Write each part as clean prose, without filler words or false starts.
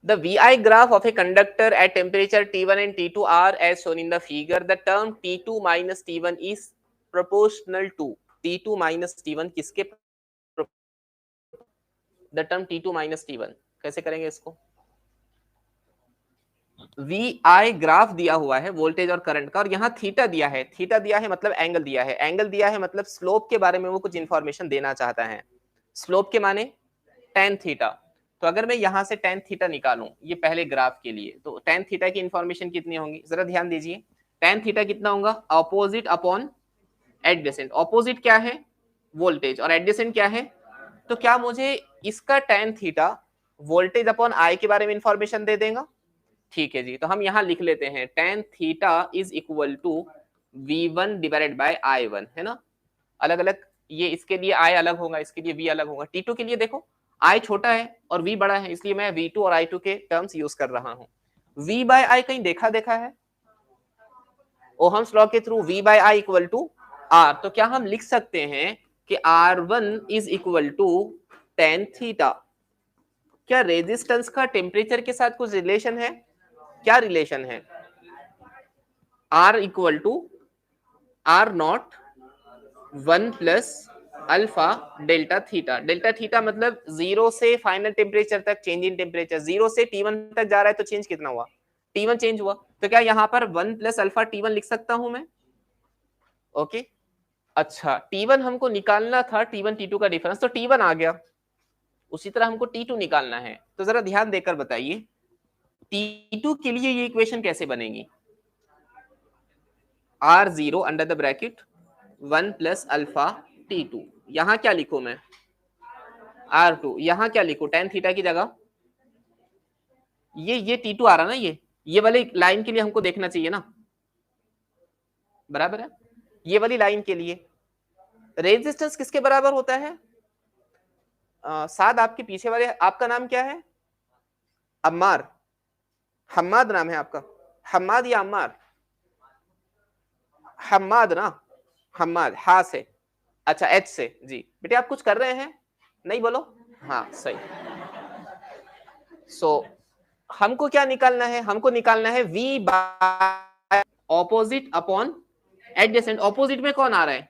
The VI graph of a conductor at temperature T1 and T2 are as shown in the figure. The term T2 minus T1 is proportional to T2 minus T1 किसके? The term T2 minus T1 कैसे करेंगे इसको? VI graph दिया हुआ है voltage और current का, और यहाँ थीटा दिया है, थीटा दिया है मतलब एंगल दिया है, एंगल दिया है मतलब स्लोप के बारे में वो कुछ इंफॉर्मेशन देना चाहता है। स्लोप के माने tan थीटा। तो अगर मैं यहाँ से tan थीटा निकालूं ये पहले ग्राफ के लिए, तो tan थीटा की इंफॉर्मेशन कितनी होंगी, जरा ध्यान दीजिए। tan थीटा कितना होगा? Opposite upon adjacent. ऑपोजिट क्या है? वोल्टेज, और एडजेसेंट क्या है? तो क्या मुझे इसका tan theta voltage upon I के बारे में इंफॉर्मेशन दे देगा? ठीक है जी, तो हम यहाँ लिख लेते हैं tan theta is equal to V1 divided by I1, है ना। अलग अलग, ये इसके लिए I अलग होगा, इसके लिए V अलग होगा। T2 के लिए देखो I छोटा है और V बड़ा है, इसलिए मैं V2 और I2 के टर्म्स यूज कर रहा हूँ। V बाय I कहीं देखा है? ओहम्स लॉ के through V by I equal to R। तो क्या हम लिख सकते हैं कि R1 is equal to tan theta? क्या रेजिस्टेंस का टेम्परेचर के साथ कुछ रिलेशन है? क्या रिलेशन है? R equal to R nought 1 plus alpha delta theta. Delta theta मतलब 0 से फाइनल टेम्परेचर तक चेंज इन टेम्परेचर। 0 से T1 तक जा रहा है तो चेंज कितना हुआ? T1 चेंज हुआ। तो क्या यहाँ पर 1 प्लस अल्फा T1 लिख सकता हूं मैं? ओके, अच्छा T1 हमको निकालना था, T1 T2 का डिफरेंस, तो T1 आ गया। उसी तरह हमको T2 निकालना है, तो जरा ध्यान देकर बताइए T2 के लिए ये इक्वेशन कैसे बनेगी? R0 under the bracket 1 plus alpha T2। यहां क्या लिखूं मैं? R2। यहां क्या लिखूं? tan थीटा की जगह ये T2 आ रहा ना, ये वाली लाइन के लिए हमको देखना चाहिए ना, बराबर है। ये वाली लाइन के लिए रेजिस्टेंस किसके बराबर होता है? साद आपके पीछे वाले, आपका नाम क्या है? अम्मार, हम्माद नाम है आपका? हम्माद या अम्मार? हम्माद ना, हम्माद, हा से, अच्छा एच से जी। बेटे आप कुछ कर रहे हैं? नहीं बोलो, हाँ सही। हमको क्या निकालना है? हमको निकालना है V by opposite upon adjacent. Opposite में कौन आ रहा है?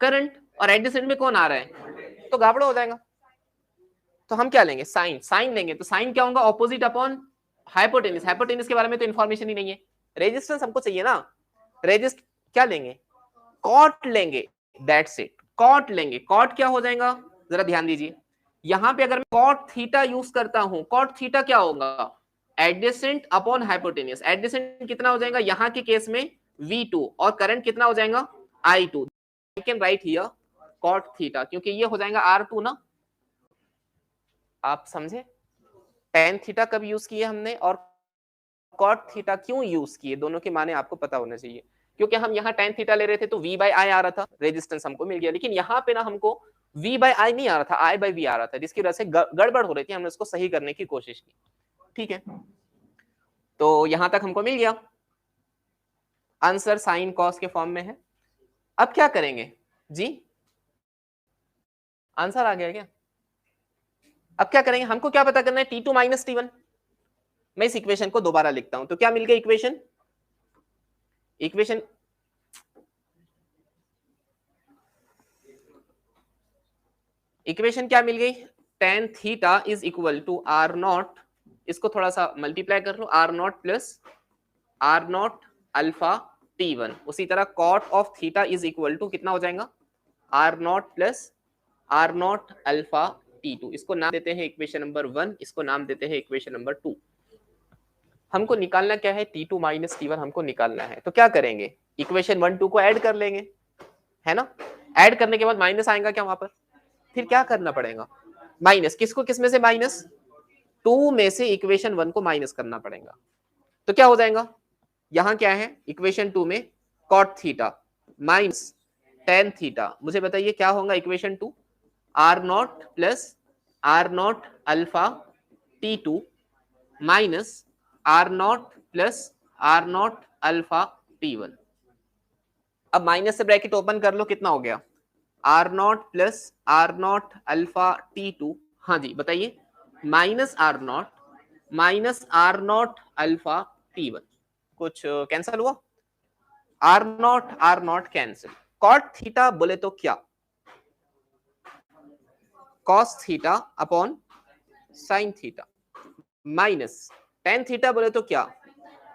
करंट, और एडजेसेंट में कौन आ रहा है? तो गाबड़ा हो जाएगा। तो हम क्या लेंगे? साइन। साइन लेंगे तो साइन क्या होगा? Opposite upon hypotenuse. हाइपोटेन्यूस के बारे में तो इन्फॉर्मेशन ही नहीं है। रेजिस्टेंस हमको चाहिए ना, रेजिस्ट क्या लेंगे? कॉट लेंगे, दैट्स इट, कॉट लेंगे। कॉट क्या हो जाएगा? जरा ध्यान दीजिए, यहां पे अगर मैं कॉट थीटा यूज करता हूं, कॉट थीटा क्या होगा? Adjacent upon hypotenuse. एडजेसेंट कितना हो जाएगा यहां के केस में? V2, और करंट कितना हो जाएगा? I2। I can write here cot theta, क्योंकि ये हो जाएगा R2 ना। आप समझे tan थीटा कब यूज किए हमने और कॉट थीटा क्यों यूज किए? दोनों के माने आपको पता होना चाहिए। क्योंकि हम यहाँ tan थीटा ले रहे थे तो V बाय I आ रहा था, रेजिस्टेंस हमको मिल गया। लेकिन यहाँ पे ना हमको V बाय I नहीं आ रहा था, I बाय V आ रहा था, जिसकी वजह से गड़बड़ हो रही थी। हमने उसको सही करने की कोशिश की, ठीक है। तो यहां तक हमको मिल गया, आंसर साइन कॉस के फॉर्म में है। अब क्या करेंगे जी? आंसर आ गया क्या? अब क्या करेंगे? हमको क्या पता करना है? T2 minus T1। मैं इस इक्वेशन को दोबारा लिखता हूं, तो क्या मिल गया इक्वेशन? इक्वेशन क्या मिल गई? tan theta is equal to R nought, इसको थोड़ा सा मल्टीप्लाई कर लो, R nought plus R nought alpha T1। उसी तरह cot of theta is equal to कितना हो जाएगा? R nought plus R nought alpha T2। इसको नाम देते हैं इक्वेशन नंबर 1, इसको नाम देते हैं इक्वेशन नंबर 2। हमको निकालना क्या है? T2 माइनस T1 हमको निकालना है। तो क्या करेंगे? इक्वेशन 1 2 को ऐड कर लेंगे, है ना। ऐड करने के बाद माइनस आएगा क्या वहां पर? फिर क्या करना पड़ेगा? माइनस किसको? किस में से माइनस? 2 में से इक्वेशन 1 को माइनस करना पड़ेगा। तो क्या हो जाएगा? यहां क्या है इक्वेशन 2 में? Cot theta minus tan theta. मुझे बताइए क्या होगा equation 2? R nought plus R nought alpha T2 minus R nought plus R nought alpha T1। अब माइनस से ब्रैकेट ओपन कर लो, कितना हो गया? R nought plus R nought alpha T2, हाँ जी बताइए, minus R nought minus R nought alpha T1। कुछ कैंसिल हुआ? R nought cancel. Cot theta बोले तो क्या? Cos theta upon sine theta minus tan theta बोले तो क्या?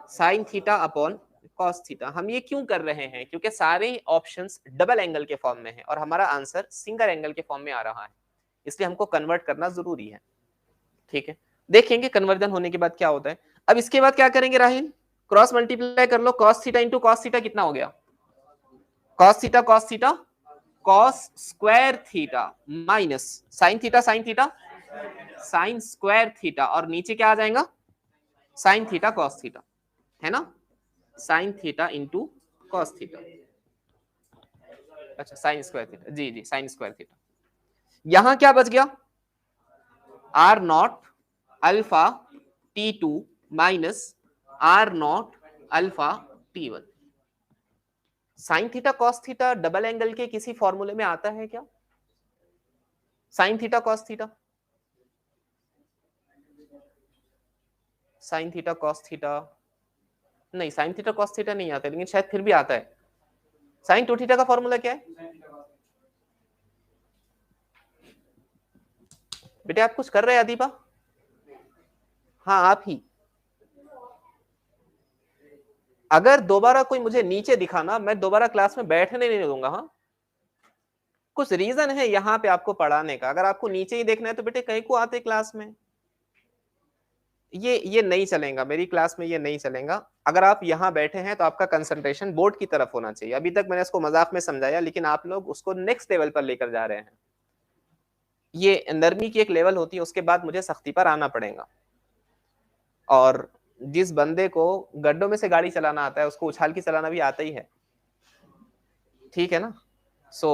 Sine theta upon cos theta. हम ये क्यों कर रहे हैं? क्योंकि सारे ऑप्शंस डबल एंगल के फॉर्म में है और हमारा आंसर सिंगल एंगल के फॉर्म में आ रहा है, इसलिए हमको कन्वर्ट करना जरूरी है। ठीक है, देखेंगे कन्वर्जन होने के बाद क्या होता है। अब इसके बाद क्या करेंगे राहिल? क्रॉस मल्टीप्लाई कर लो। Cos theta into cos theta कितना हो गया? Cos theta cos theta cos square theta minus sine theta sine square theta, और नीचे क्या आ जाएगा? साइन थीटा कॉस थीटा, है ना? Sine theta into cos theta. अच्छा, साइन स्क्वायर थीटा, जी जी, साइन स्क्वायर थीटा। यहां क्या बच गया? R nought alpha T2 minus R nought alpha T1। Sine theta cos theta double angle के किसी फॉर्मूले में आता है क्या? Sine theta cos theta, sine theta cos theta, नहीं साइन थीटा कॉस थीटा नहीं आता, लेकिन शायद फिर भी आता है। साइन टू थीटा का फॉर्मूला क्या है बेटे? आप कुछ कर रहे हैं अदीबा? हाँ आप ही। अगर दोबारा कोई मुझे नीचे दिखाना, मैं दोबारा क्लास में बैठने नहीं दूंगा। हाँ, कुछ रीजन है यहाँ पे आपको पढ़ाने का। अगर आपको नीचे ही देखना है तो बेटे कहीं को आते क्लास में। ये नहीं चलेगा मेरी क्लास में, ये नहीं चलेगा। अगर आप यहाँ बैठे हैं तो आपका कंसंट्रेशन बोर्ड की तरफ होना चाहिए। अभी तक मैंने इसको मजाक में समझाया, लेकिन आप लोग उसको नेक्स्ट लेवल पर लेकर जा रहे हैं। ये नरमी की एक लेवल होती है, उसके बाद मुझे सख्ती पर आना पड़ेगा। और जिस बंदे को गड्ढों में से गाड़ी चलाना आता है, उसको उछाल की चलाना भी आता ही है। ठीक है ना? सो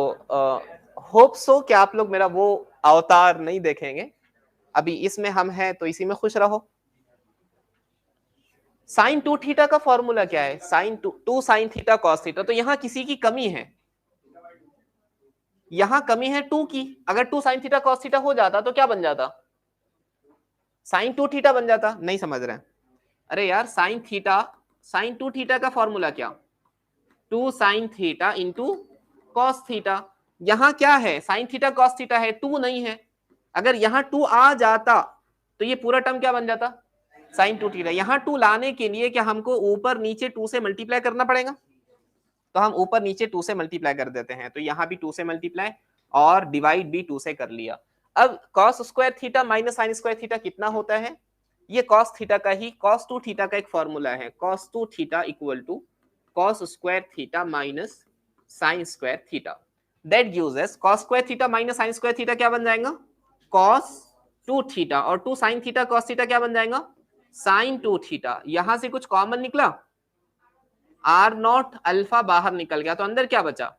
होप सो कि आप लोग मेरा वो अवतार नहीं देखेंगे। अभी इसमें हम हैं तो इसी में खुश रहो। साइन टू थीटा का फॉर्मूला क्या है? Sine to sine theta cos theta. तो यहां किसी की कमी है, यहां कमी है टू की। अगर two sine theta cos theta हो जाता तो क्या बन जाता? साइन टू थीटा बन जाता। नहीं समझ रहे हैं? अरे यार, साइन टू थीटा का फॉर्मूला क्या? Two sine theta into cos theta. यहां क्या है? साइन थीटा कॉस थीटा है, टू नहीं है। अगर यहां टू आ जाता तो ये पूरा टर्म क्या बन जाता? Sign two theta. यहां टू लाने के लिए क्या हमको ऊपर नीचे टू से मल्टीप्लाई करना पड़ेगा? तो हम ऊपर नीचे टू से मल्टीप्लाई कर देते हैं। तो यहां भी टू से मल्टीप्लाई और डिवाइड भी टू से कर लिया। अब cos square theta minus sine square theta कितना होता है? ये कॉस थीटा का ही, कॉस टू थीटा का एक फॉर्मूला है। Cos two theta equal to cos square theta minus sine square theta. That gives us cos square theta minus sine square theta क्या बन जाएगा? कॉस टू थीटा, और two sine theta cos theta क्या बन जाएगा? Sine two theta. यहां से कुछ कॉमन निकला, आर नॉट अल्फा बाहर निकल गया, तो अंदर क्या बचा?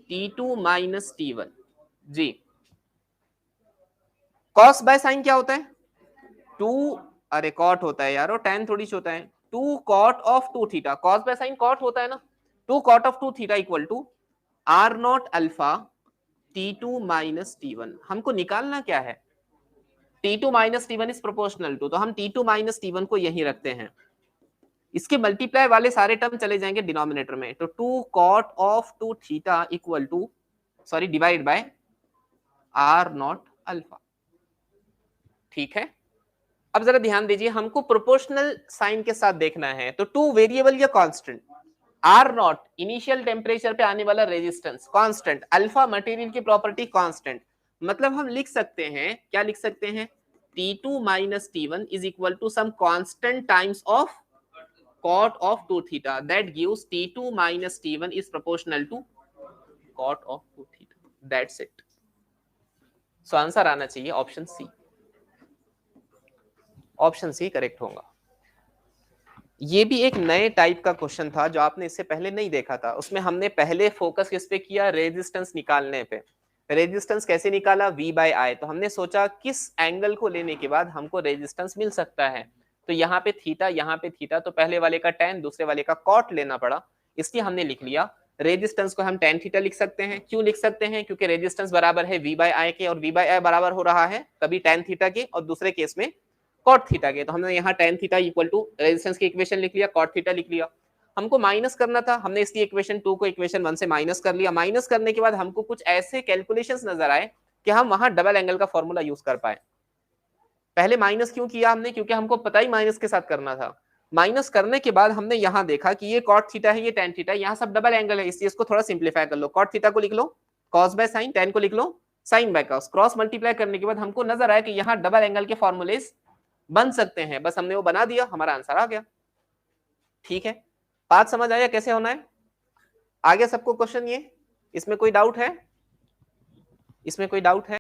T2 minus T1। जी, कॉस बाय साइन क्या होता है? टू, अरे कॉट होता है यार, और टेन थोड़ी होता है। Two cot of two theta, cos by sine cot होता है ना। Two cot of two theta equal to R nought alpha T2 minus T1। हमको निकालना क्या है? T2 minus T1 is proportional to, तो हम T2 माइनस T1 को यही रखते हैं। इसके मल्टीप्लाई वाले सारे टर्म चले जाएंगे डिनोमिनेटर में। तो two cot of two theta equal to, sorry, divide by R nought alpha. ठीक है, अब जरा ध्यान दीजिए, हमको प्रोपोर्शनल साइन के साथ देखना है। तो टू वेरिएबल या constant? R nought initial temperature पे आने वाला रेजिस्टेंस कांस्टेंट, अल्फा मटेरियल की प्रॉपर्टी कांस्टेंट। मतलब हम लिख सकते हैं, क्या लिख सकते हैं? T2 minus T1 is equal to some constant times of cot of 2 theta, that gives T2 minus T1 is proportional to cot of 2 theta. That's it. So answer आना चाहिए option C. Option C correct होगा। ये भी एक नए type का question था जो आपने इससे पहले नहीं देखा था। उसमें हमने पहले फोकस किस पे किया? रेजिस्टेंस निकालने पे। रेजिस्टेंस कैसे निकाला? V by I। तो हमने सोचा किस एंगल को लेने के बाद हमको रेजिस्टेंस मिल सकता है। तो यहाँ पे थीटा, यहाँ पे थीटा, तो पहले वाले का टेन, दूसरे वाले का कॉट लेना पड़ा, इसलिए हमने लिख लिया। रेजिस्टेंस को हम टेन थीटा लिख सकते हैं। क्यों लिख सकते हैं? क्योंकि रेजिस्टेंस बराबर है V बाय I के, और V बाय I बराबर हो रहा है कभी टेन थीटा के और दूसरे केस में कॉट थीटा के, तो हमने यहाँ tan theta equal to resistance की इक्वेशन लिख लिया, कॉट थीटा लिख लिया। हमको माइनस करना था, हमने इसकी इक्वेशन 2 को इक्वेशन 1 से माइनस कर लिया। माइनस करने के बाद हमको कुछ ऐसे कैलकुलेशंस नजर आए कि हम वहां डबल एंगल का फॉर्मूला यूज कर पाए। पहले माइनस क्यों किया हमने, क्योंकि हमको पता ही माइनस के साथ करना था। माइनस करने के बाद हमने यहाँ देखा कि ये कॉट थीटा है, ये टेन थीटा है, यहाँ सब डबल एंगल है, इसलिए इसको थोड़ा सिंप्लीफाई कर लो। कॉट थीटा को लिख लो कॉस बाय साइन, टेन को लिख लो sine by cos. Cross multiply करने के बाद हमको नजर आया कि यहाँ डबल एंगल के फॉर्मूलेस बन सकते हैं, बस हमने वो बना दिया, हमारा आंसर आ गया। ठीक है, बात समझ आया कैसे होना है? आ गया सबको क्वेश्चन ये? इसमें कोई डाउट है? इसमें कोई डाउट है?